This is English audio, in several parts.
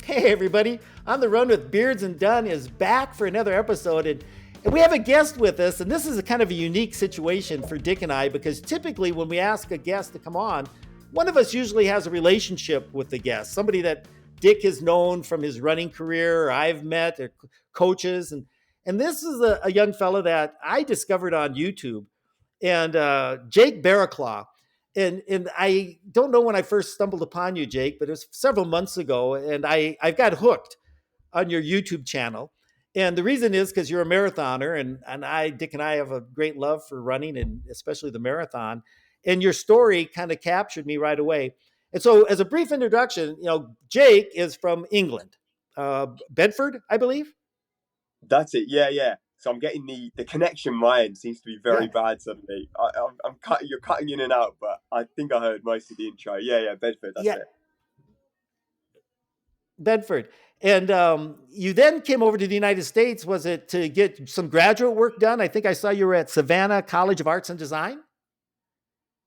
Hey everybody, On the Run with Beards and Dunn is back for another episode, and we have a guest with us, and this is a kind of a unique situation for Dick and I, because typically when we ask a guest to come on, one of us usually has a relationship with the guest, somebody that Dick has known from his running career, or I've met, or coaches, and this is a young fellow that I discovered on YouTube, and Jake Barraclough. And I don't know when I first stumbled upon you, Jake, but it was several months ago, and I've got hooked on your YouTube channel. And the reason is because you're a marathoner, and Dick and I have a great love for running, and especially the marathon. And your story kind of captured me right away. And so, as a brief introduction, Jake is from England, Bedford, I believe. That's it. Yeah. So I'm getting the connection. Mine seems to be very bad suddenly. I'm cutting. You're cutting in and out, but I think I heard most of the intro. Yeah. Bedford. That's it. Bedford. And you then came over to the United States. Was it to get some graduate work done? I think I saw you were at Savannah College of Arts and Design.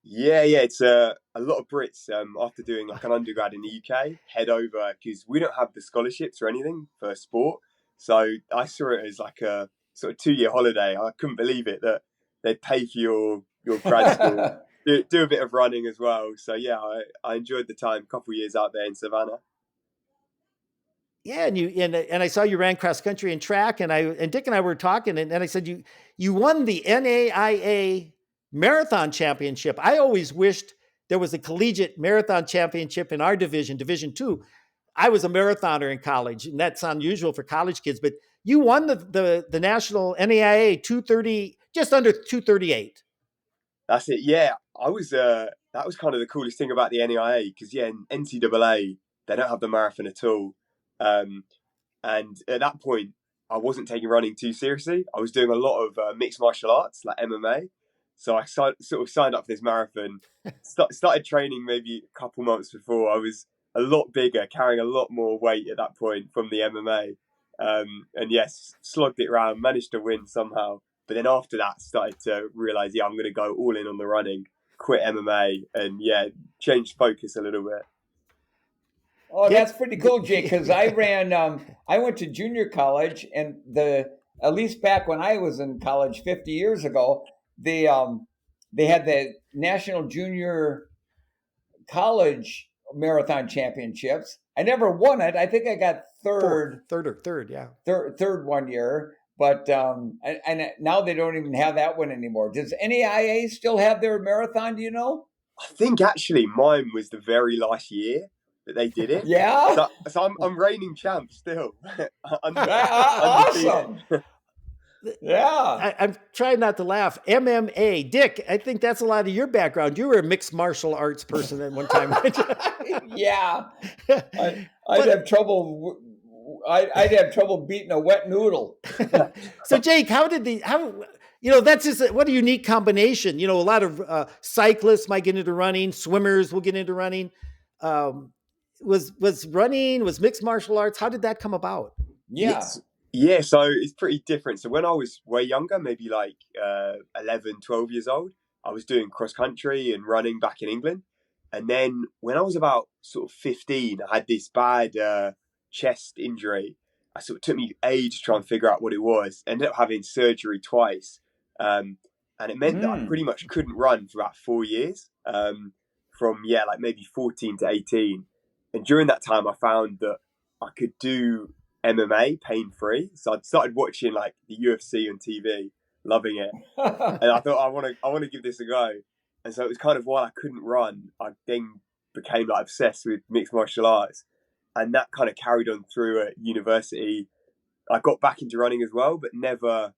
Yeah. It's a lot of Brits after doing like an undergrad in the UK head over because we don't have the scholarships or anything for sport. So I saw it as like a sort of 2-year holiday. I couldn't believe it that they'd pay for your grad school, do a bit of running as well. So yeah, I enjoyed the time, a couple of years out there in Savannah. Yeah, and I saw you ran cross country and track, and Dick and I were talking, and I said you won the NAIA marathon championship. I always wished there was a collegiate marathon championship in our division, Division II. I was a marathoner in college, and that's unusual for college kids, but you won the national NAIA 230, just under 238. That's it. Yeah, I was. That was kind of the coolest thing about the NAIA because in NCAA they don't have the marathon at all, and at that point I wasn't taking running too seriously. I was doing a lot of mixed martial arts like MMA, so I sort of signed up for this marathon. Started training maybe a couple months before. I was a lot bigger, carrying a lot more weight at that point from the MMA, and yes, slogged it around, managed to win somehow. But then after that, started to realize, I'm going to go all in on the running, quit MMA, and change focus a little bit. Oh, that's pretty cool, Jake. Because I ran, I went to junior college, and at least back when I was in college 50 years ago, they had the National Junior College Marathon Championships. I never won it. I think I got third, yeah, third one year. But and now they don't even have that one anymore. Does NAIA still have their marathon? Do you know? I think actually mine was the very last year that they did it. Yeah. So I'm reigning champ still. Awesome. Yeah. I'm trying not to laugh. MMA. Dick, I think that's a lot of your background. You were a mixed martial arts person at one time. Yeah. I'd have trouble. I'd have trouble beating a wet noodle. So Jake, that's just what a unique combination. A lot of cyclists might get into running, swimmers will get into running. Was mixed martial arts? How did that come about? Yeah. Yeah, so it's pretty different. So when I was way younger, maybe like 11, 12 years old, I was doing cross country and running back in England. And then when I was about sort of 15, I had this bad chest injury. It took me age to try and figure out what it was. Ended up having surgery twice. And it meant that I pretty much couldn't run for about 4 years, from like maybe 14 to 18. And during that time, I found that I could do MMA pain-free. So I'd started watching like the UFC on TV, loving it. And I thought, I want to give this a go. And so it was kind of while I couldn't run, I then became like obsessed with mixed martial arts. And that kind of carried on through at university. I got back into running as well, but I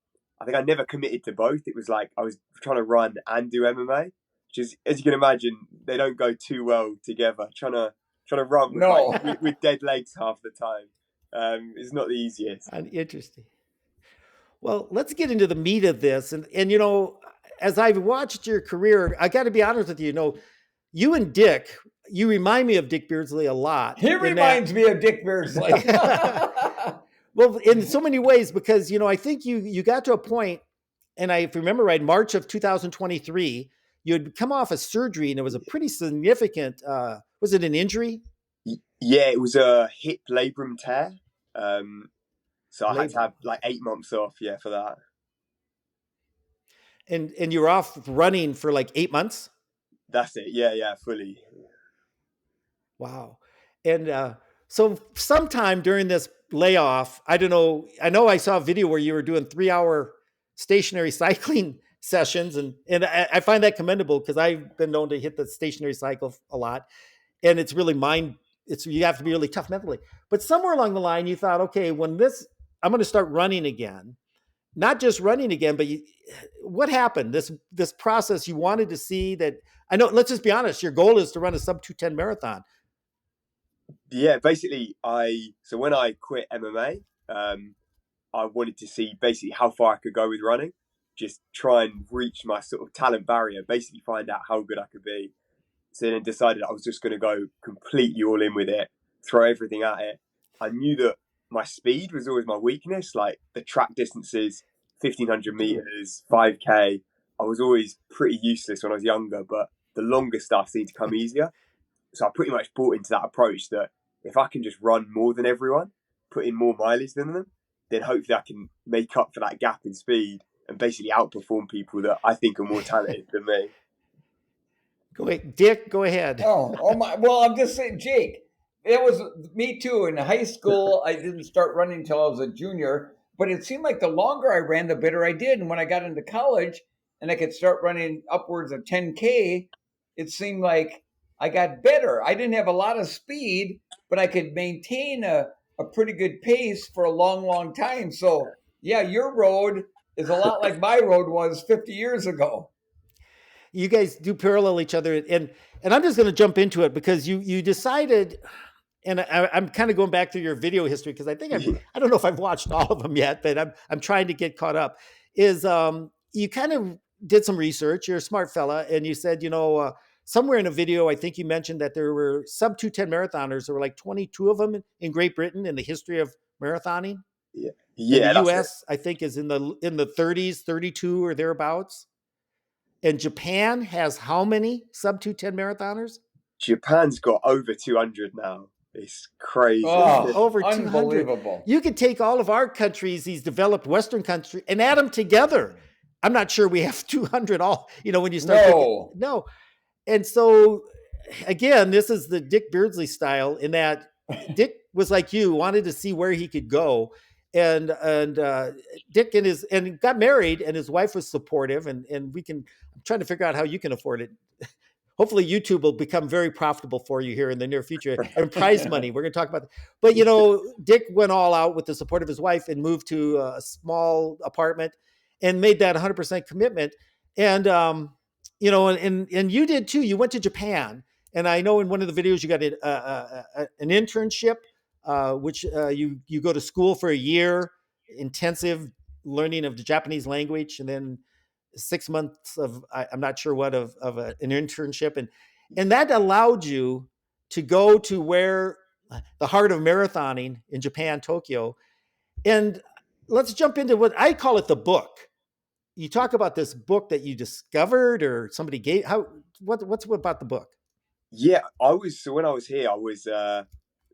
think I never committed to both. It was like I was trying to run and do MMA, which is, as you can imagine, they don't go too well together. Trying to run with dead legs half the time is not the easiest. Interesting. Well, let's get into the meat of this. And as I've watched your career, I got to be honest with you, you and Dick, you remind me of Dick Beardsley a lot. He reminds me of Dick Beardsley. Well, in so many ways, because, I think you got to a point, and if I remember right, March of 2023, you had come off a surgery, and it was a pretty significant, was it an injury? Yeah, it was a hip labrum tear. So I had to Labor. have like 8 months off, yeah, for that. And you were off running for like 8 months? That's it. Yeah, yeah, fully. Wow. And so sometime during this layoff, I don't know, I know I saw a video where you were doing 3 hour stationary cycling sessions, and I find that commendable because I've been known to hit the stationary cycle a lot, and it's really it's, you have to be really tough mentally. But somewhere along the line, you thought, okay, when this, I'm going to start running again, not just running again, but what happened? This process you wanted to see that. I know. Let's just be honest. Your goal is to run a sub 2:10 marathon. Yeah, basically, so when I quit MMA, I wanted to see basically how far I could go with running, just try and reach my sort of talent barrier, basically find out how good I could be. So then decided I was just going to go completely all in with it, throw everything at it. I knew that my speed was always my weakness, like the track distances, 1500 meters, 5K. I was always pretty useless when I was younger, but the longer stuff seemed to come easier. So I pretty much bought into that approach that if I can just run more than everyone, put in more mileage than them, then hopefully I can make up for that gap in speed and basically outperform people that I think are more talented than me. Go ahead, Dick. Go ahead. Oh my! Well, I'm just saying, Jake. It was me too. In high school, I didn't start running until I was a junior, but it seemed like the longer I ran, the better I did. And when I got into college, and I could start running upwards of 10K, it seemed like I got better. I didn't have a lot of speed, but I could maintain a pretty good pace for a long, long time. So yeah, your road is a lot like my road was 50 years ago. You guys do parallel each other, and I'm just going to jump into it because you decided, and I'm kind of going back to your video history because I don't know if I've watched all of them yet, but I'm trying to get caught up. Is you kind of did some research. You're a smart fella, and you said, somewhere in a video, I think you mentioned that there were sub 2:10 marathoners. There were like 22 of them in Great Britain in the history of marathoning. Yeah, In the yeah, that's it. U.S., I think is in the 30s, 32 or thereabouts. And Japan has how many sub 2:10 marathoners? Japan's got over 200 now. It's crazy. Oh, Over 200. unbelievable. You could take all of our countries, these developed Western countries, and add them together. I'm not sure we have 200 all, when you start thinking, No. no. And so, again, this is the Dick Beardsley style in that Dick was like you, wanted to see where he could go. And Dick and got married, and his wife was supportive, and I'm trying to figure out how you can afford it. Hopefully YouTube will become very profitable for you here in the near future, and prize money. We're going to talk about that. But, Dick went all out with the support of his wife and moved to a small apartment and made that 100% commitment. And, and you did too. You went to Japan. And I know in one of the videos you got an internship, which you go to school for a year, intensive learning of the Japanese language, and then 6 months of I'm not sure what of an internship, and that allowed you to go to where the heart of marathoning in Japan, Tokyo. And let's jump into what I call it, the book. You talk about this book that you discovered or somebody gave. What's about the book? Yeah, so when I was here, I was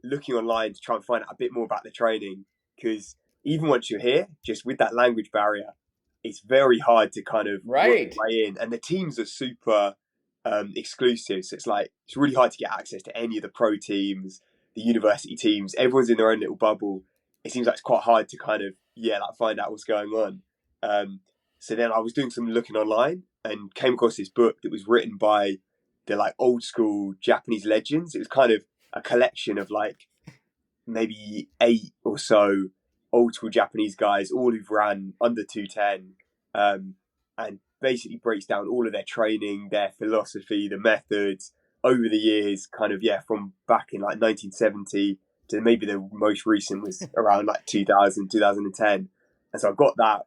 looking online to try and find out a bit more about the training because even once you're here, just with that language barrier, it's very hard to kind of work Right. your way in, and the teams are super exclusive. So it's really hard to get access to any of the pro teams, the university teams. Everyone's in their own little bubble. It seems like it's quite hard to kind of find out what's going on. So then I was doing some looking online and came across this book that was written by the old school Japanese legends. It was kind of a collection of maybe 8 or so old school Japanese guys, all who've ran under 210, and basically breaks down all of their training, their philosophy, the methods over the years, kind of, from back in 1970 to maybe the most recent was around 2000, 2010. And so I got that.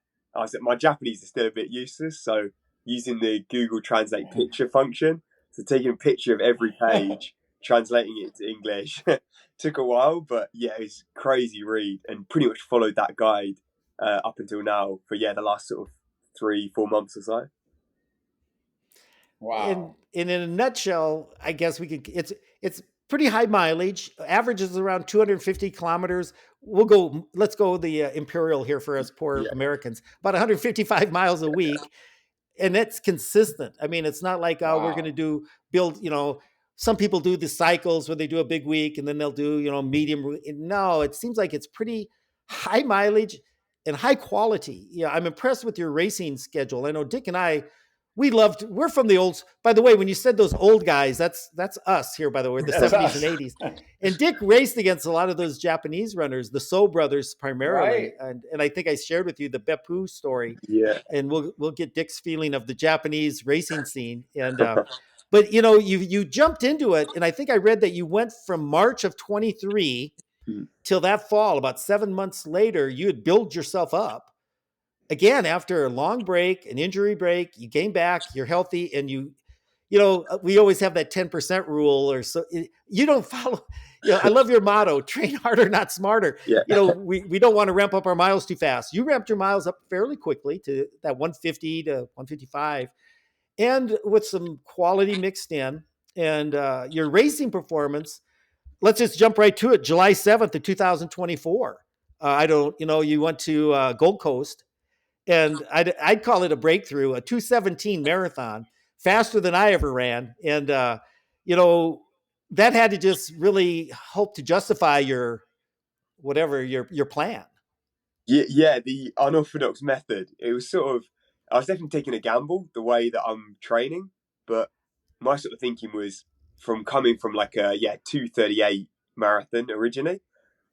My Japanese is still a bit useless. So using the Google Translate picture function, so taking a picture of every page, translating it to English, took a while, but it's crazy read, and pretty much followed that guide up until now for the last sort of 3-4 months or so. Wow. In a nutshell, I guess we could. It's pretty high mileage, averages around 250 kilometers. Let's go the imperial here for us poor Americans, about 155 miles a week. And that's consistent. I mean, it's not like, we're going to build, some people do the cycles where they do a big week and then they'll do, medium. No, it seems like it's pretty high mileage and high quality. Yeah, I'm impressed with your racing schedule. I know Dick and I, we're from the old, by the way, when you said those old guys, that's us here, by the way, the 70s and 80s. And Dick raced against a lot of those Japanese runners, the So brothers primarily. Right. And I think I shared with you the Beppu story. Yeah. And we'll get Dick's feeling of the Japanese racing scene. And, but you jumped into it. And I think I read that you went from March of 23 till that fall, about 7 months later, you had built yourself up. Again, after a long break, an injury break, you came back, you're healthy, and we always have that 10% rule, or so you don't follow. I love your motto: train harder, not smarter. Yeah. We don't want to ramp up our miles too fast. You ramped your miles up fairly quickly to that 150 to 155, and with some quality mixed in, and your racing performance. Let's just jump right to it. July 7th of 2024. You went to Gold Coast. And I'd call it a breakthrough, a 2:17 marathon, faster than I ever ran. And, that had to just really help to justify your plan. Yeah, the unorthodox method. It was I was definitely taking a gamble the way that I'm training, but my sort of thinking was coming from like a 2:38 marathon originally,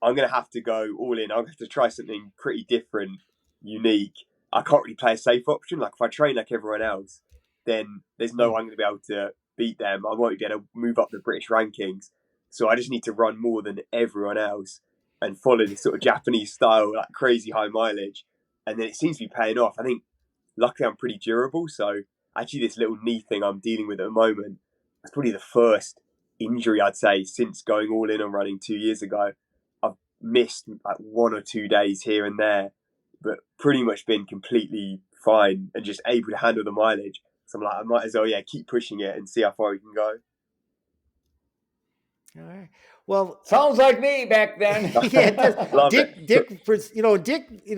I'm going to have to go all in. I'm going to have to try something pretty different, unique. I can't really play a safe option. Like if I train like everyone else, then there's no way I'm going to be able to beat them. I won't be able to move up the British rankings. So I just need to run more than everyone else and follow this sort of Japanese style, like crazy high mileage. And then it seems to be paying off. I think luckily I'm pretty durable. So actually this little knee thing I'm dealing with at the moment, that's probably the first injury I'd say since going all in on running 2 years ago. I've missed like 1 or 2 days here and there, but pretty much been completely fine and just able to handle the mileage. So I'm like, I might as well, keep pushing it and see how far we can go. All right. Well, sounds like me back then. Dick,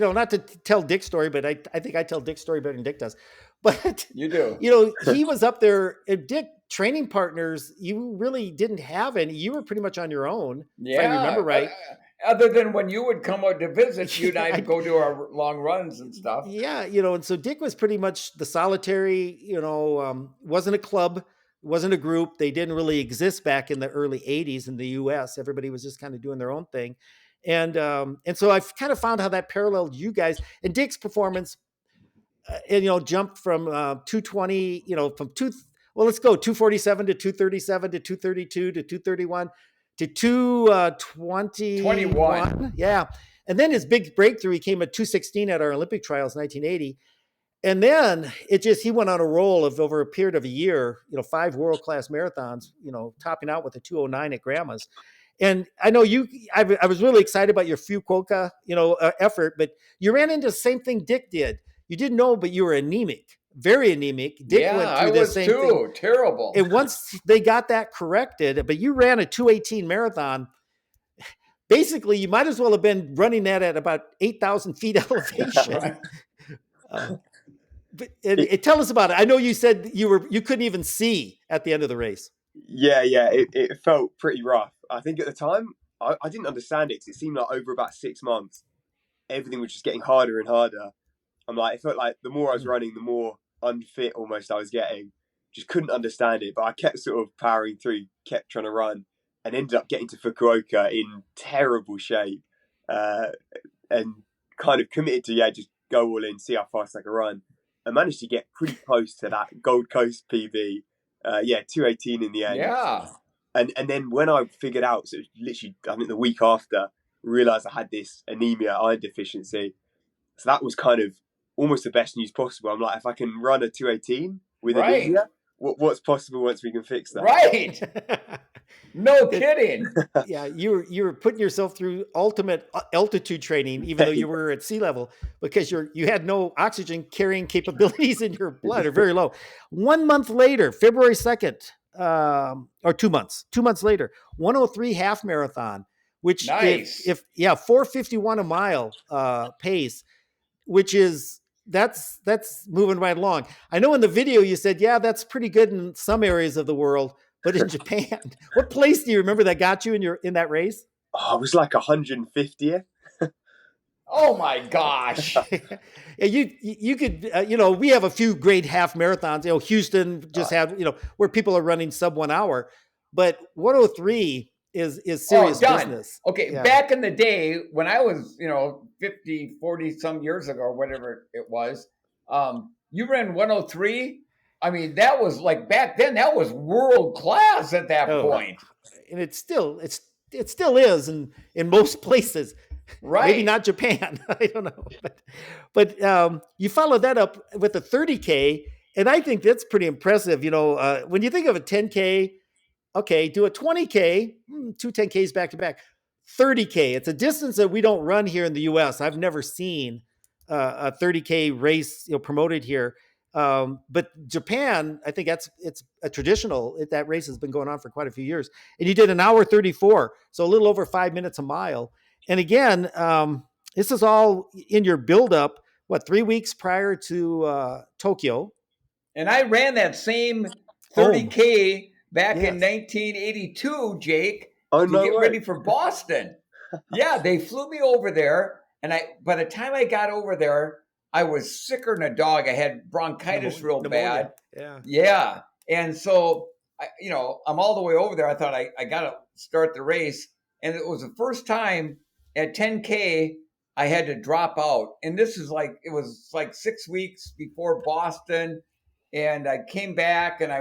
not to tell Dick's story, but I think I tell Dick's story better than Dick does. But you do. He was up there. Dick, training partners, you really didn't have any. You were pretty much on your own. Yeah, if I remember right. Other than when you would come out to visit, you and I'd go do our long runs and stuff. Yeah, and so Dick was pretty much the solitary, wasn't a club, wasn't a group. They didn't really exist back in the early 80s in the US. Everybody was just kind of doing their own thing. And so I've kind of found how that paralleled you guys. And Dick's performance, jumped from 220, let's go 247 to 237 to 232 to 231 to 221. Yeah. And then his big breakthrough, he came at 216 at our Olympic trials, 1980. And then he went on a roll of over a period of a year, 5 world-class marathons, topping out with a 209 at Grandma's. And I know I was really excited about your Fukuoka, effort, but you ran into the same thing Dick did. You didn't know, but you were anemic, very anemic. Dick went through the same thing. Terrible. And once they got that corrected, but you ran a 2:18 marathon. Basically, you might as well have been running that at about 8,000 feet elevation. But tell us about it. I know you said you couldn't even see at the end of the race. Yeah, it felt pretty rough. I think at the time I didn't understand it because it seemed like over about 6 months, everything was just getting harder and harder. It felt like the more I was running, the more unfit almost I was getting. Just couldn't understand it, but I kept sort of powering through, kept trying to run, and ended up getting to Fukuoka in terrible shape, and kind of committed to just go all in, see how fast I could run. I managed to get pretty close to that Gold Coast PB. 2:18 in the end. Yeah. And then when I figured out, so literally, I think the week after, realised I had this anemia, iron deficiency. So that was kind of almost the best news possible. I'm like, if I can run a 2:18 with anemia, what's possible once we can fix that? Right. No kidding. Yeah, you were putting yourself through ultimate altitude training, even though you were at sea level, because you had no oxygen carrying capabilities in your blood, or very low. 1 month later, February 2nd, or 2 months. 2 months later, 103 half marathon, which nice. if 451 a mile pace, which is that's moving right along. I know in the video you said, yeah, that's pretty good in some areas of the world, but in Japan, what place do you remember that got you in that race? Oh, I was like 150th. Oh my gosh. Yeah, you could, we have a few great half marathons. Houston just had, where people are running sub 1 hour, but 103 is serious business. Okay. Yeah. Back in the day when I was, 50, 40 some years ago, or whatever it was, you ran 103. I mean, that was like back then, that was world class at that point. And it still is in most places. Right. Maybe not Japan. I don't know. But you followed that up with a 30K. And I think that's pretty impressive. When you think of a 10K, okay, do a 20K, 2 10Ks back to back. 30K, it's a distance that we don't run here in the US. I've never seen a 30K race promoted here. But Japan, I think it's a traditional, that race has been going on for quite a few years. And you did an hour 34, so a little over 5 minutes a mile. And again, this is all in your buildup, 3 weeks prior to Tokyo. And I ran that same 30K back in 1982, Jake, to get ready for Boston. Yeah, they flew me over there. And by the time I got over there, I was sicker than a dog. I had bronchitis real bad. Yeah. And so, I'm all the way over there. I thought I got to start the race. And it was the first time at 10K, I had to drop out. And it was like 6 weeks before Boston. And I came back and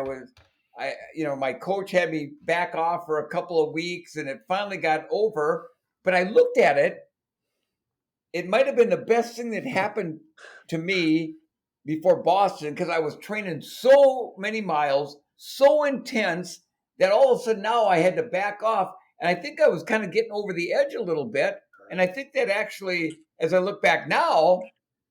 my coach had me back off for a couple of weeks and it finally got over. But I looked at it. It might have been the best thing that happened to me before Boston because I was training so many miles, so intense that all of a sudden now I had to back off. And I think I was kind of getting over the edge a little bit. And I think that actually, as I look back now,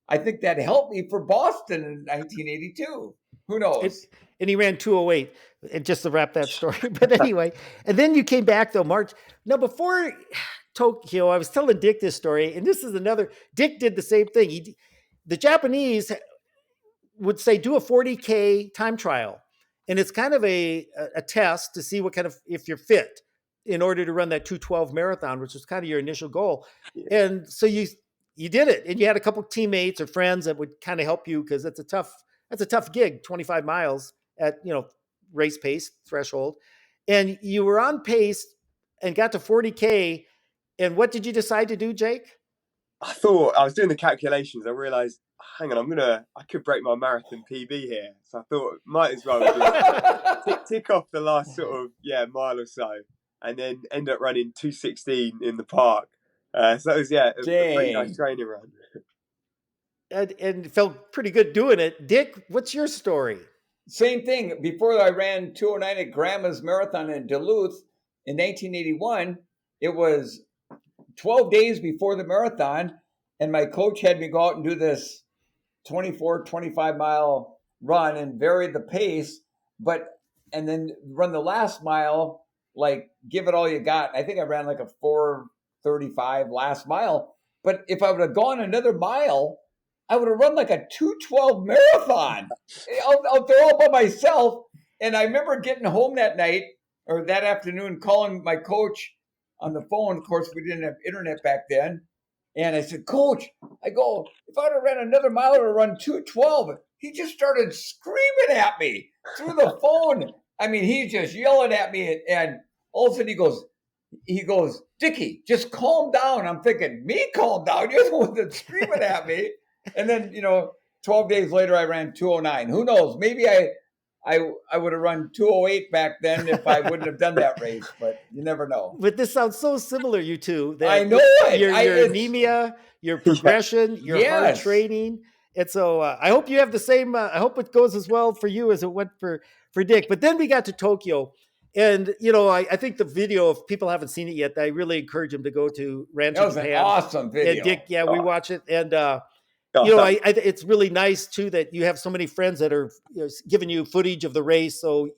I think that helped me for Boston in 1982. Who knows? And he ran 2:08. And just to wrap that story. But anyway, and then you came back though, March. Now before Tokyo, I was telling Dick this story, and this is another. Dick did the same thing. The Japanese would say do a 40K time trial, and it's kind of a test to see what kind of if you're fit in order to run that 2:12 marathon, which was kind of your initial goal. And so you did it, and you had a couple teammates or friends that would kind of help you because that's a tough gig, 25 miles at race pace threshold, and you were on pace and got to 40K. And what did you decide to do, Jake? I thought, I was doing the calculations. I realized, hang on, I could break my marathon PB here. So I thought, might as well just tick off the last sort of, mile or so. And then end up running 2:16 in the park. So that was, a pretty nice training run. And felt pretty good doing it. Dick, what's your story? Same thing. Before I ran 2:09 at Grandma's Marathon in Duluth in 1981, it was 12 days before the marathon, and my coach had me go out and do this 24, 25 mile run and vary the pace, and then run the last mile, like give it all you got. I think I ran like a 4:35 last mile, but if I would have gone another mile, I would have run like a 2:12 marathon out there all by myself. And I remember getting home that night or that afternoon, calling my coach on the phone. Of course, we didn't have internet back then. And I said, Coach, if I would have ran another mile, I would have run 2:12. He just started screaming at me through the phone. I mean, he's just yelling at me. And all of a sudden he goes, Dickie, just calm down. I'm thinking, me calm down? You're the one that's screaming at me. And then, 12 days later, I ran 2:09. Who knows? Maybe I would have run 2:08 back then if I wouldn't have done that race, but you never know. But this sounds so similar, you two. I know it. Your anemia, your progression, your hard training. And so I hope you have the same, I hope it goes as well for you as it went for Dick. But then we got to Tokyo. And, I think the video, if people haven't seen it yet, I really encourage them to go to Rancho That was Japan. An awesome video. And Dick, we watch it. And, it's really nice too that you have so many friends that are giving you footage of the race. So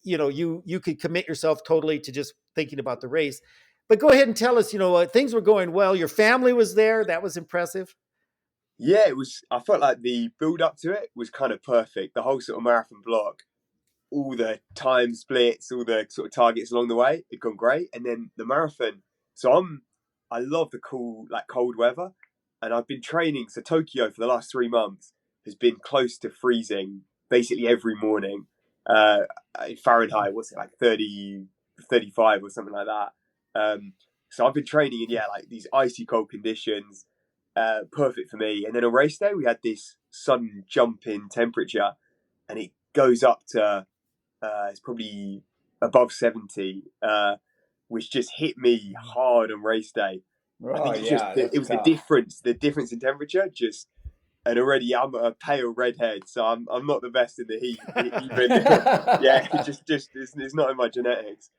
you could commit yourself totally to just thinking about the race. But go ahead and tell us, things were going well. Your family was there. That was impressive. Yeah, it was. I felt like the build up to it was kind of perfect. The whole sort of marathon block, all the time splits, all the sort of targets along the way, it gone great. And then the marathon. So I love the cold weather, and I've been training. So Tokyo for the last 3 months has been close to freezing basically every morning. In Fahrenheit, what's it like 30, 35 or something like that. So I've been training in like these icy cold conditions. Perfect for me. And then on race day, we had this sudden jump in temperature, and it goes up to it's probably above 70, which just hit me hard on race day. I think it was tough. the difference in temperature. And already I'm a pale redhead, so I'm not the best in the heat. Even it's not in my genetics.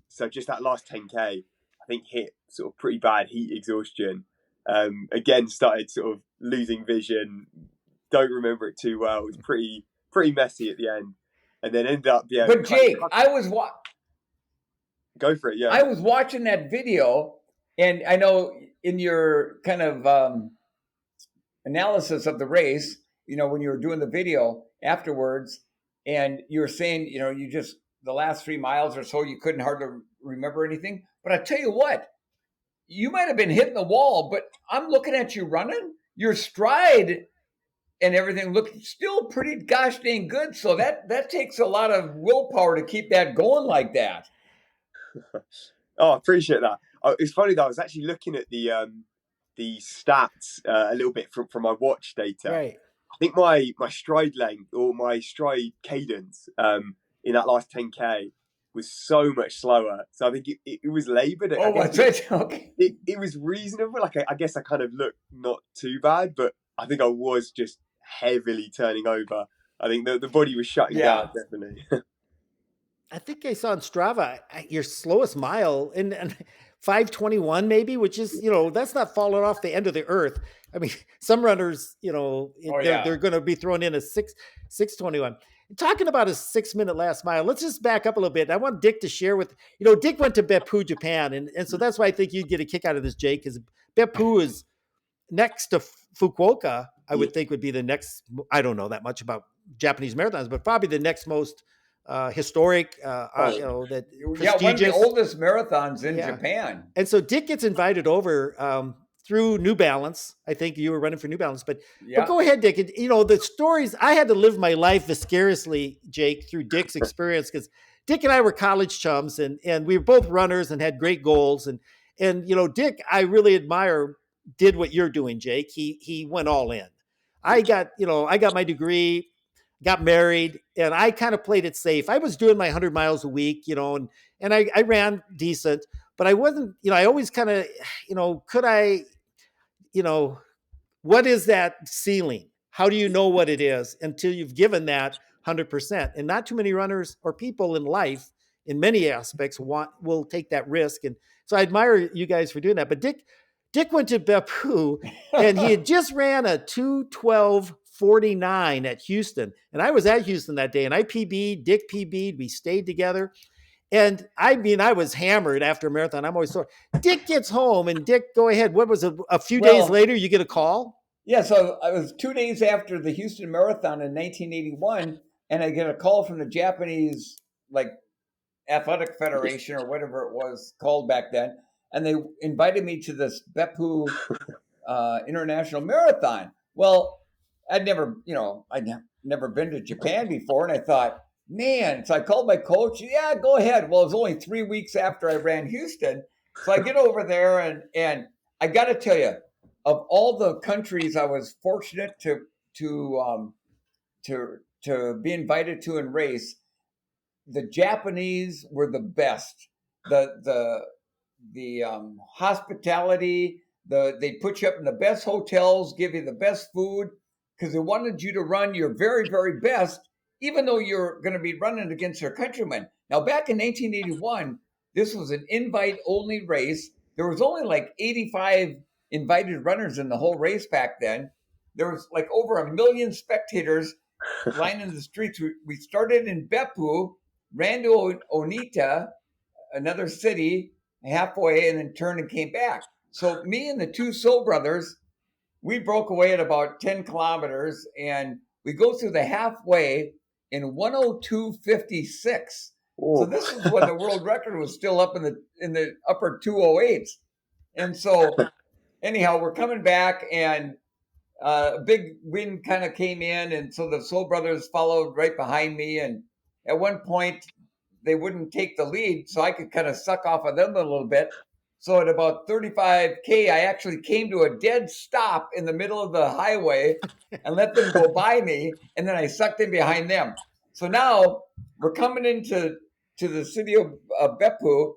So just that last 10k, I think hit sort of pretty bad heat exhaustion. Again, started sort of losing vision. Don't remember it too well. It was pretty messy at the end, and then ended up. Yeah. But Jake, Go for it. Yeah. I was watching that video, and I know in your kind of analysis of the race, when you were doing the video afterwards, and you were saying, you just the last 3 miles or so, you couldn't hardly remember anything. But I tell you what. You might have been hitting the wall, but I'm looking at you running. Your stride and everything looked still pretty gosh dang good. So that takes a lot of willpower to keep that going like that. Oh, I appreciate that. It's funny though. I was actually looking at the stats a little bit from my watch data. Right. I think my stride length or my stride cadence in that last 10k was so much slower. So I think it was laboured. Oh, was it? Okay. It was reasonable. Like I guess I kind of looked not too bad, but I think I was just heavily turning over. I think the body was shutting down, definitely. I think I saw on Strava your slowest mile in 5:21 maybe, which is, that's not falling off the end of the earth. I mean, some runners, they're going to be thrown in a 6:21. Talking about a 6-minute last mile, let's just back up a little bit. I want Dick to share with, Dick went to Beppu, Japan. And so that's why I think you'd get a kick out of this, Jake, because Beppu is next to Fukuoka, I would think would be the next, I don't know that much about Japanese marathons, but probably the next most historic, that prestigious. One of the oldest marathons in Japan. And so Dick gets invited over through New Balance. I think you were running for New Balance, but go ahead, Dick. And, the stories, I had to live my life vicariously, Jake, through Dick's experience, because Dick and I were college chums, and we were both runners and had great goals. And Dick, I really admire, did what you're doing, Jake. He went all in. I got my degree, got married, and I kind of played it safe. I was doing my 100 miles a week, and I ran decent, but I wasn't, I always kind of, could I, what is that ceiling? How do you know what it is until you've given that 100%? And not too many runners or people in life, in many aspects, will take that risk. And so I admire you guys for doing that. But Dick went to Beppu, and he had just ran a 2:12:49 at Houston. And I was at Houston that day, and I PB'd, Dick PB'd, we stayed together. And I mean, I was hammered after a marathon. I'm always sore. Dick gets home, and Dick, go ahead. What was it? A few days later, you get a call? Yeah, so it was 2 days after the Houston Marathon in 1981, and I get a call from the Japanese, Athletic Federation or whatever it was called back then. And they invited me to this Beppu International Marathon. Well, I'd never been to Japan before, and I thought, man. So I called my coach. Yeah, go ahead. Well, it was only 3 weeks after I ran Houston, so I get over there, and I got to tell you, of all the countries I was fortunate to be invited to and race, the Japanese were the best. The hospitality, they put you up in the best hotels, give you the best food, because they wanted you to run your very, very best, even though you're going to be running against your countrymen. Now, back in 1981, this was an invite-only race. There was only 85 invited runners in the whole race back then. There was over 1 million spectators lining the streets. We started in Beppu, ran to Onita, another city, halfway, and then turned and came back. So me and the two soul brothers, we broke away at about 10 kilometers, and we go through the halfway in 102.56. So this is when the world record was still up in the upper 208s. And so anyhow, we're coming back, and a big wind kind of came in, and so the soul brothers followed right behind me. And at one point, they wouldn't take the lead, so I could kind of suck off of them a little bit. So at about 35K, I actually came to a dead stop in the middle of the highway and let them go by me, and then I sucked in behind them. So now we're coming into the city of Beppu,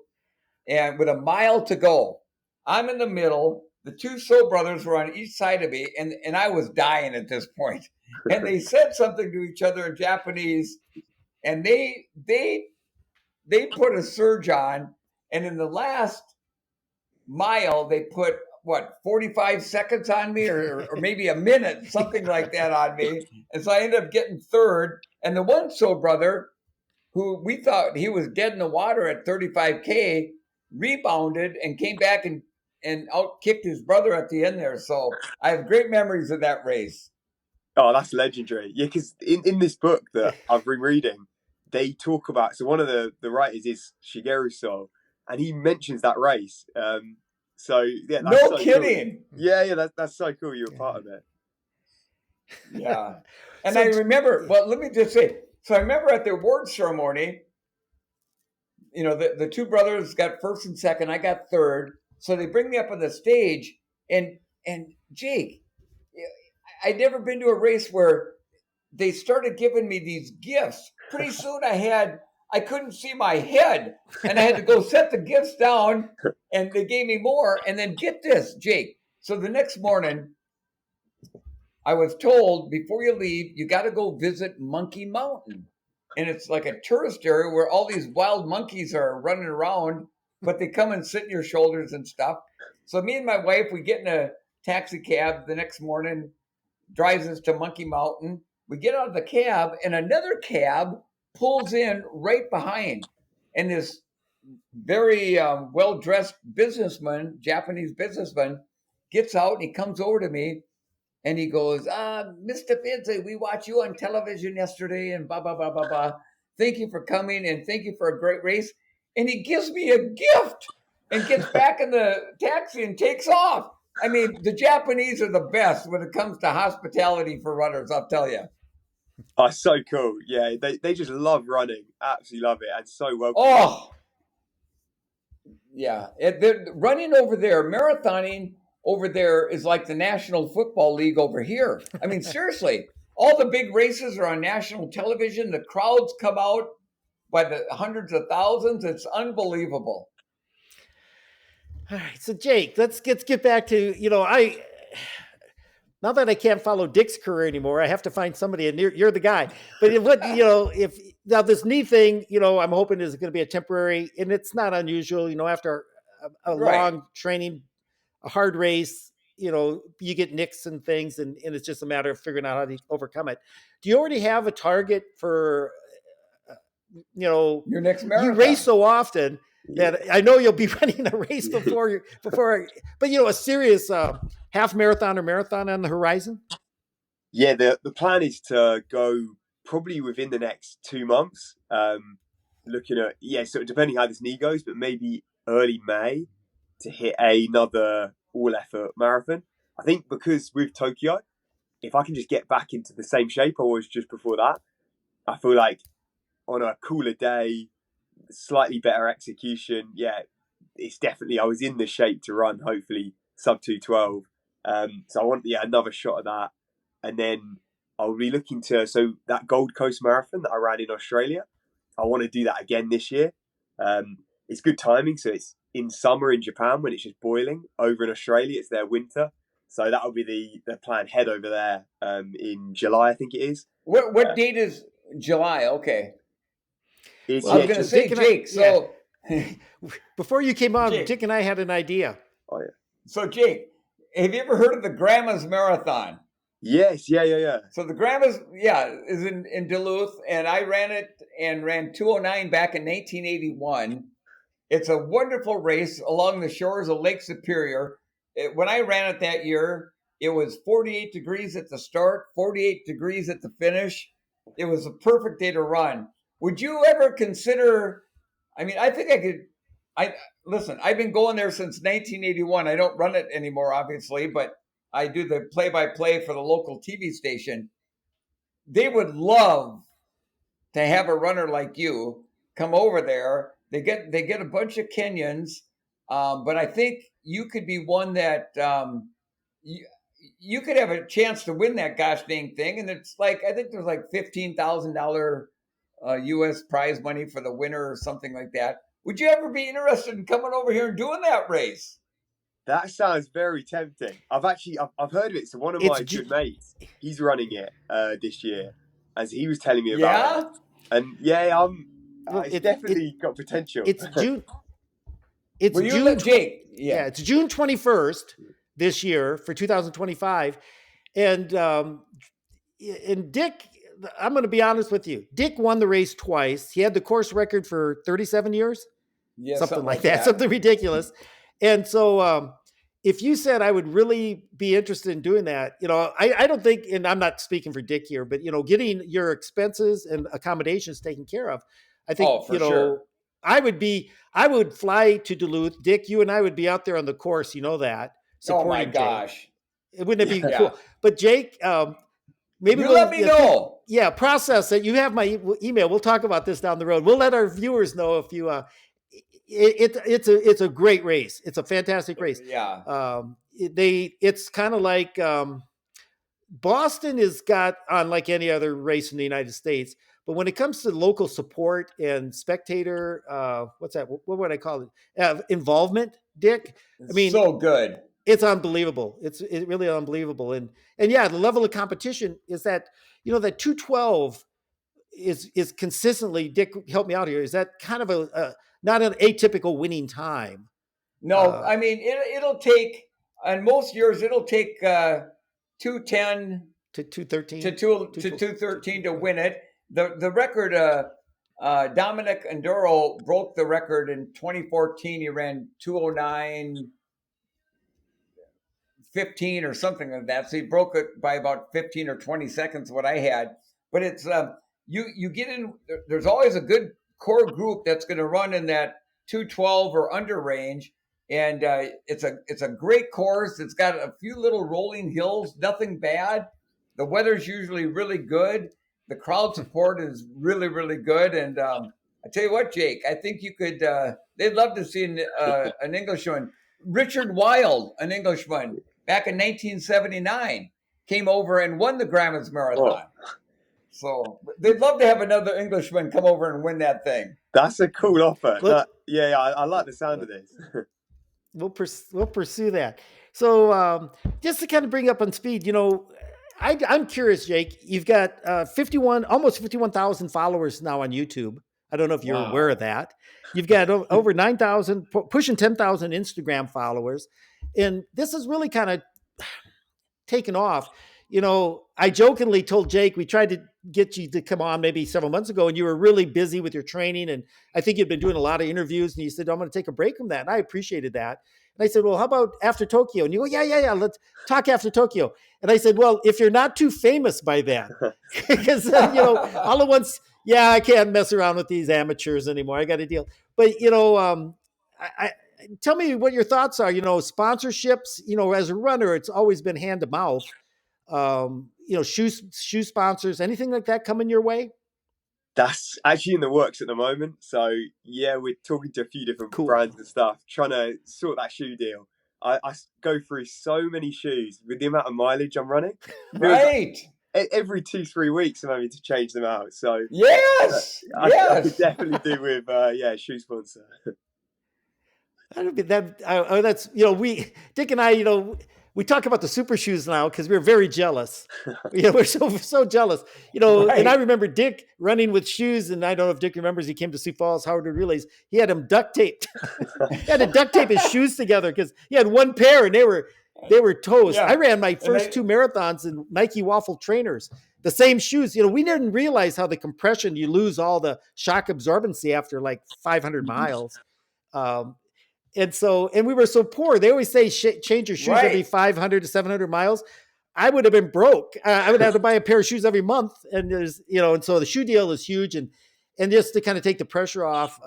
and with a mile to go. I'm in the middle. The two soul brothers were on each side of me, and I was dying at this point. And they said something to each other in Japanese, and they put a surge on, and in the last mile, they put, 45 seconds on me, or maybe a minute, something like that on me. And so I ended up getting third. And the one soul brother, who we thought he was dead in the water at 35K, rebounded and came back and out-kicked his brother at the end there. So I have great memories of that race. Oh, that's legendary. Yeah, because in this book that I've been reading, they talk about, so one of the writers is Shigeru So, and he mentions that race. So yeah, that's no kidding. Cool. Yeah, that's so cool. You're a part of it. Yeah, and I remember. Well, let me just say. So I remember at the award ceremony, the two brothers got first and second. I got third. So they bring me up on the stage, and Jake, I'd never been to a race where they started giving me these gifts. Pretty soon I couldn't see my head, and I had to go set the gifts down, and they gave me more. And then get this, Jake. So the next morning, I was told, before you leave, you got to go visit Monkey Mountain. And it's like a tourist area where all these wild monkeys are running around, but they come and sit in your shoulders and stuff. So me and my wife, we get in a taxi cab the next morning, drives us to Monkey Mountain. We get out of the cab, and another cab pulls in right behind. And this very well-dressed businessman, Japanese businessman, gets out, and he comes over to me, and he goes, Mr. Beardsley, we watched you on television yesterday, and blah, blah, blah, blah, blah. Thank you for coming, and thank you for a great race. And he gives me a gift and gets back in the taxi and takes off. I mean, the Japanese are the best when it comes to hospitality for runners, I'll tell you. Oh, so cool. Yeah, they just love running. Absolutely love it. And so welcoming. Oh, yeah. Running over there, marathoning over there is like the National Football League over here. I mean, seriously, all the big races are on national television. The crowds come out by the hundreds of thousands. It's unbelievable. All right, so Jake, let's get back to, now that I can't follow Dick's career anymore, I have to find somebody, and you're the guy. But if now this knee thing, I'm hoping is going to be a temporary, and it's not unusual, after a long training, a hard race, you get nicks and things, and it's just a matter of figuring out how to overcome it. Do you already have a target for, your next marathon? You race so often that I know you'll be running a race before, but a serious half marathon or marathon on the horizon? Yeah, the plan is to go probably within the next 2 months. Looking at, so depending how this knee goes, but maybe early May to hit another all-effort marathon. I think because with Tokyo, if I can just get back into the same shape I was just before that, I feel like on a cooler day, slightly better execution, it's definitely, I was in the shape to run, hopefully sub 212. So I want another shot at that. And then I'll be looking to, so that Gold Coast Marathon that I ran in Australia, I want to do that again this year. It's good timing, so it's in summer in Japan when it's just boiling. Over in Australia, it's their winter. So that'll be the plan, head over there in July, I think it is. What date is July? Okay. I was going to say, Jake, before you came on, Dick and I had an idea. Oh, yeah. So, Jake, have you ever heard of the Grandma's Marathon? Yes, yeah. So the Grandma's, is in Duluth, and I ran it and ran 209 back in 1981. It's a wonderful race along the shores of Lake Superior. When I ran it that year, it was 48 degrees at the start, 48 degrees at the finish. It was a perfect day to run. Would you ever consider? I mean, I think I could. Listen. I've been going there since 1981. I don't run it anymore, obviously, but I do the play-by-play for the local TV station. They would love to have a runner like you come over there. They get a bunch of Kenyans, but I think you could be one that you could have a chance to win that gosh dang thing. And it's like, I think there's like $15,000 U.S. prize money for the winner or something like that. Would you ever be interested in coming over here and doing that race? That sounds very tempting. I've heard of it. So one of my good mates, he's running it this year, as he was telling me about it. And it's definitely got potential. It's June. It's June, Jake. Yeah, it's June 21st this year for 2025, and Dick. I'm going to be honest with you. Dick won the race twice. He had the course record for 37 years. Yeah, something like that. Something ridiculous. And so, if you said I would really be interested in doing that, I don't think, and I'm not speaking for Dick here, but getting your expenses and accommodations taken care of, I think, sure. I would fly to Duluth. Dick, you and I would be out there on the course. You know that. Oh my gosh. Jake. Wouldn't it be cool? But Jake, maybe let me know. Yeah, process it. You have my email. We'll talk about this down the road. We'll let our viewers know if you. It's a great race. It's a fantastic race. Yeah. It's kind of like Boston is got on like any other race in the United States, but when it comes to local support and spectator, what's that? What would I call it? Involvement, Dick. I mean, so good. It's unbelievable. It's really unbelievable. And yeah, the level of competition is that, that 212 is consistently, Dick, help me out here. Is that kind of a not an atypical winning time? No, I mean, it'll take, on most years, it'll take 210 to 213 to 213 to win it. The record, Dominic Enduro broke the record in 2014. He ran 209.15 or something like that. So he broke it by about 15 or 20 seconds, what I had. But it's, you get in, there's always a good core group that's going to run in that 212 or under range. And it's a great course. It's got a few little rolling hills, nothing bad. The weather's usually really good. The crowd support is really, really good. And I tell you what, Jake, I think you could, they'd love to see an Englishman. Richard Wild, an Englishman, back in 1979, came over and won the Grandma's Marathon. Oh. So they'd love to have another Englishman come over and win that thing. That's a cool offer. I like the sound of this. We'll pursue that. So just to kind of bring up on speed, I'm curious, Jake. You've got almost 51,000 followers now on YouTube. I don't know if you're aware of that. You've got over 9,000, pushing 10,000 Instagram followers, and this is really kind of taken off. I jokingly told Jake, we tried to get you to come on maybe several months ago, and you were really busy with your training. And I think you'd been doing a lot of interviews, and you said, I'm going to take a break from that. And I appreciated that. And I said, well, how about after Tokyo? And you go, yeah, let's talk after Tokyo. And I said, well, if you're not too famous by then, because, all at once, I can't mess around with these amateurs anymore. I got to deal. But, tell me what your thoughts are. Sponsorships, as a runner, it's always been hand to mouth. Shoe sponsors, anything like that coming your way? That's actually in the works at the moment. So we're talking to a few different brands and stuff, trying to sort that shoe deal. I go through so many shoes with the amount of mileage I'm running. Right. Every 2-3 weeks I'm having to change them out. So yes, I could definitely do with shoe sponsor. That'd be that. That's Dick and I, we talk about the super shoes now because we're very jealous. We're so jealous. Right. And I remember Dick running with shoes, and I don't know if Dick remembers. He came to Sioux Falls, Howard Relays. He had them duct taped. He had to duct tape his shoes together because he had one pair, and they were They were toast. Yeah. I ran my first 2 marathons in Nike waffle trainers, the same shoes. We didn't realize how the compression, you lose all the shock absorbency after like 500 miles. And we were so poor. They always say change your shoes every 500 to 700 miles. I would have been broke. I would have to buy a pair of shoes every month. And and so the shoe deal is huge. And just to kind of take the pressure off.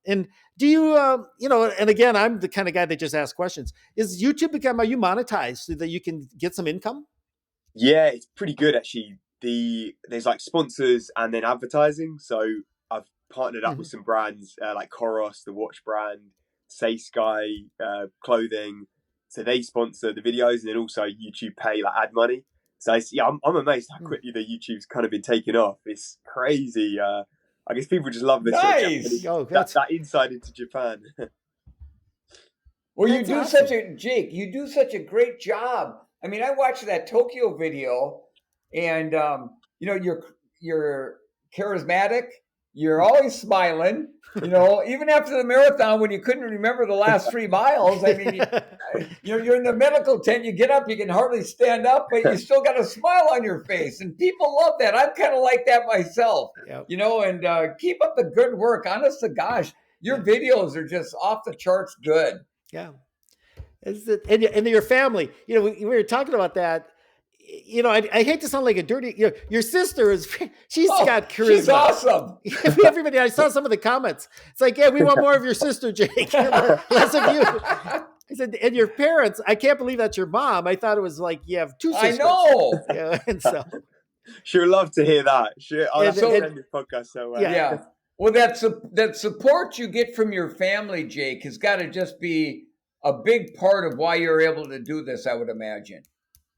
And do you, and again, I'm the kind of guy that just asks questions. Is YouTube are you monetized so that you can get some income? Yeah, it's pretty good actually. There's like sponsors and then advertising. So I've partnered up with some brands like Koros, the watch brand, Say Sky clothing. So they sponsor the videos, and then also YouTube pay like ad money. So I'm amazed how quickly the YouTube's kind of been taken off. It's crazy. I guess people just love this. Nice. That insight into Japan. Well, you do such a great job. I mean, I watched that Tokyo video, and you're charismatic. You're always smiling. Even after the marathon, when you couldn't remember the last 3 miles. I mean, you're in the medical tent. You get up, you can hardly stand up, but you still got a smile on your face, and people love that. I'm kind of like that myself. Yep. And keep up the good work. Honest to gosh, your videos are just off the charts good. Yeah. And your family, we were talking about that. I hate to sound like a dirty, your sister she's got charisma. She's awesome. Everybody, I saw some of the comments. It's like, yeah, we want more of your sister, Jake. Less of you. I said, and your parents, I can't believe that's your mom. I thought it was like you have 2 sisters. I know. And so. She would love to hear that. I'll have to end this podcast so well. Yeah. Well, that support you get from your family, Jake, has got to just be a big part of why you're able to do this, I would imagine.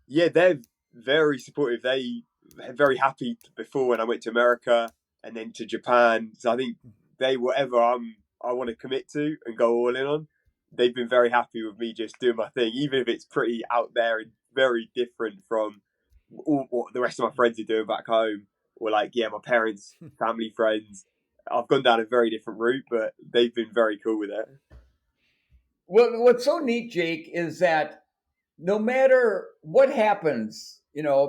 Yeah, they're very supportive. They were very happy before when I went to America and then to Japan. So I think whatever I want to commit to and go all in on, they've been very happy with me just doing my thing, even if it's pretty out there and very different from what the rest of my friends are doing back home, or like, my parents, family, friends. I've gone down a very different route, but they've been very cool with it. Well, what's so neat, Jake, is that no matter what happens,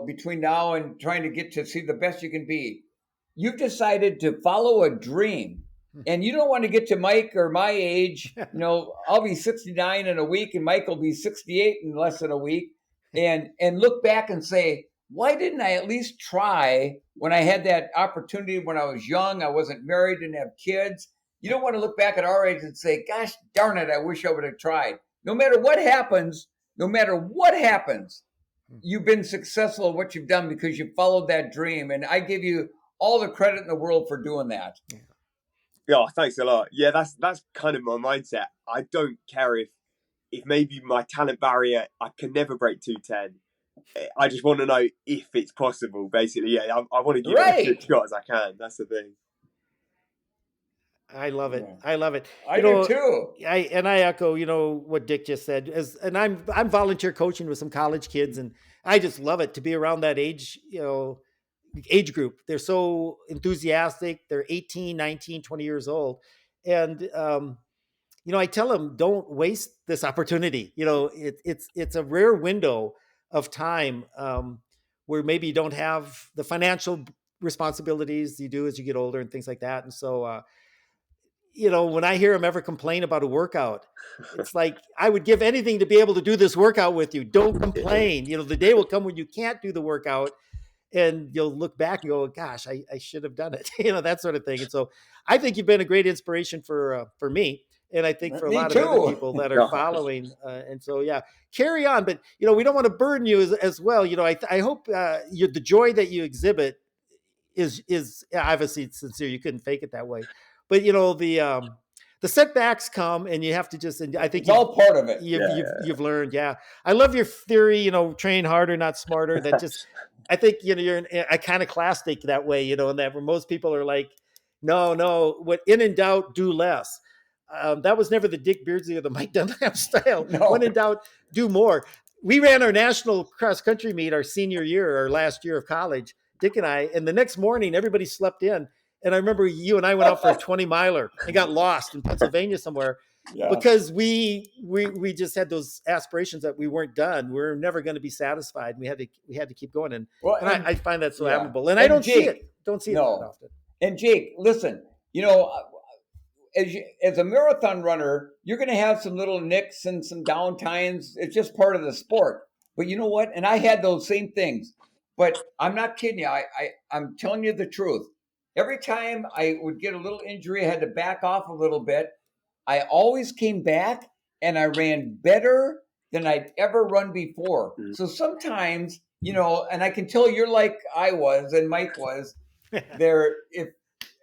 between now and trying to get to see the best you can be, you've decided to follow a dream. And you don't want to get to Mike or my age. I'll be 69 in a week and Mike will be 68 in less than a week. And look back and say, why didn't I at least try when I had that opportunity when I was young? I wasn't married, didn't have kids. You don't want to look back at our age and say, gosh, darn it, I wish I would have tried. No matter what happens, you've been successful at what you've done because you followed that dream. And I give you all the credit in the world for doing that. Yeah, thanks a lot. Yeah, that's kind of my mindset. I don't care if maybe my talent barrier, I can never break 210. I just want to know if it's possible, basically. Yeah, I want to give it as good shot as I can. That's the thing. I love it. I love it. I do too. I echo, what Dick just said. And I'm volunteer coaching with some college kids, and I just love it to be around that age, age group. They're so enthusiastic. They're 18, 19, 20 years old. And, I tell them, don't waste this opportunity. It's a rare window of time where maybe you don't have the financial responsibilities you do as you get older and things like that. And so, when I hear them ever complain about a workout, it's like, I would give anything to be able to do this workout with you. Don't complain. The day will come when you can't do the workout and you'll look back and go, gosh, I should have done it, that sort of thing. And so I think you've been a great inspiration for me. And I think for a lot of other people that are following. And so, carry on. But, we don't want to burden you as well. I hope the joy that you exhibit is obviously sincere. You couldn't fake it that way. But, the setbacks come and you have to just, and I think it's all part of it. You've learned. Yeah. I love your theory, train harder, not smarter. That just, I think, you're an iconoclastic that way, and that where most people are like, no, what in and doubt, do less. That was never the Dick Beardsley or the Mike Dunlap style. No. When in doubt, do more. We ran our national cross country meet our senior year, our last year of college, Dick and I, and the next morning, everybody slept in. And I remember you and I went out for a 20 miler and got lost in Pennsylvania somewhere. because we just had those aspirations that we weren't done. We're never going to be satisfied. We had to keep going, and I find that so admirable. And I don't see it that often. And Jake, listen, as a marathon runner, you're going to have some little nicks and some downtimes. It's just part of the sport. But you know what? And I had those same things. But I'm not kidding you. I'm telling you the truth. Every time I would get a little injury, I had to back off a little bit. I always came back and I ran better than I'd ever run before. Mm-hmm. So sometimes, and I can tell you're like I was and Mike was there. If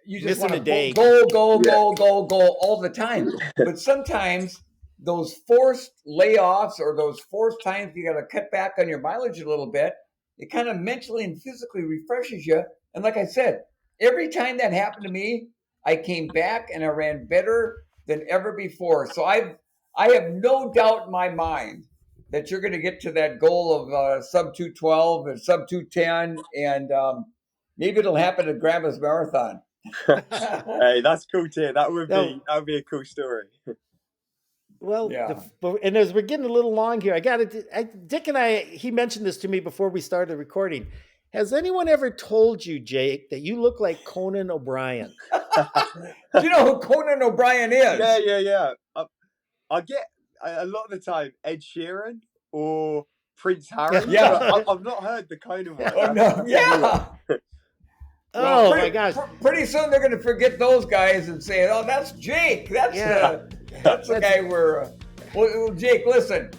you just want to go all the time. But sometimes those forced layoffs or those forced times you got to cut back on your mileage a little bit, it kind of mentally and physically refreshes you. And like I said, every time that happened to me, I came back and I ran better than ever before. So I have no doubt in my mind that you're going to get to that goal of sub 212 and sub 210, and maybe it'll happen at Grandma's Marathon. Hey, that's cool to hear. That would be a cool story. Well, and as we're getting a little long here, Dick and he mentioned this to me before we started recording. Has anyone ever told you, Jake, that you look like Conan O'Brien? Do you know who Conan O'Brien is? Yeah. I get a lot of the time Ed Sheeran or Prince Harry. Yeah. I've not heard the Conan one. Oh, no. Yeah. My gosh. Pretty soon they're going to forget those guys and say, oh, that's Jake. That's the guy we're... Well, Jake, listen.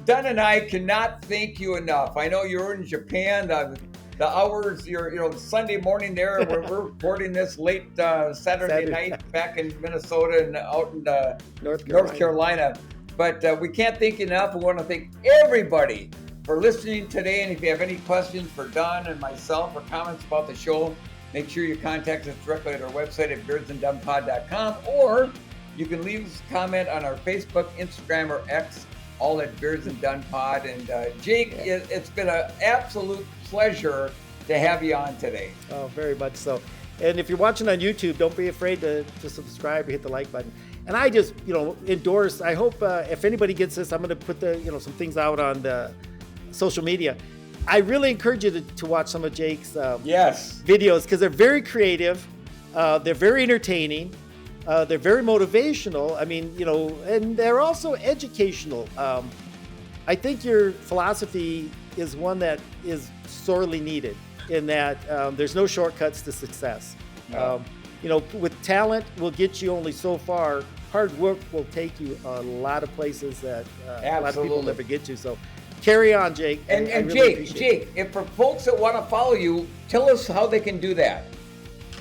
Dunn and I cannot thank you enough. I know you're in Japan. The hours, Sunday morning there, we're recording this late Saturday night back in Minnesota and out in North Carolina. But we can't thank you enough. We want to thank everybody for listening today. And if you have any questions for Dunn and myself or comments about the show, make sure you contact us directly at our website at beardsanddunpod.com, or you can leave us a comment on our Facebook, Instagram, or X, all at Beards and Dun Pod. And Jake, it's been an absolute pleasure to have you on today. Oh, very much so. And if you're watching on YouTube, don't be afraid to subscribe or hit the like button. And I just, endorse. I hope if anybody gets this, I'm going to put some things out on the social media. I really encourage you to watch some of Jake's videos, because they're very creative. They're very entertaining. They're very motivational. I mean, and they're also educational. I think your philosophy is one that is sorely needed, in that there's no shortcuts to success. No. With talent will get you only so far. Hard work will take you a lot of places that a lot of people never get to. So carry on, Jake. And really Jake, if for folks that want to follow you, tell us how they can do that.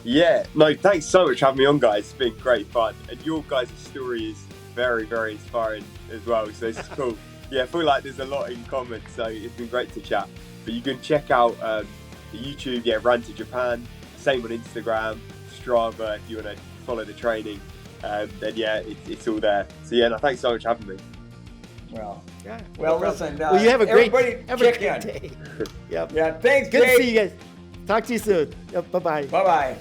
Yeah, no, thanks so much for having me on, guys. It's been great fun. And your guys' story is very, very inspiring as well. So it's cool. Yeah, I feel like there's a lot in common. So it's been great to chat. But you can check out the YouTube, Run to Japan. Same on Instagram, Strava, if you want to follow the training. Then it's all there. So no, thanks so much for having me. Well, listen. You have a great day. Yep. Yeah, thanks, Good Jake. to see you guys. Talk to you soon. Yep, bye-bye. Bye-bye.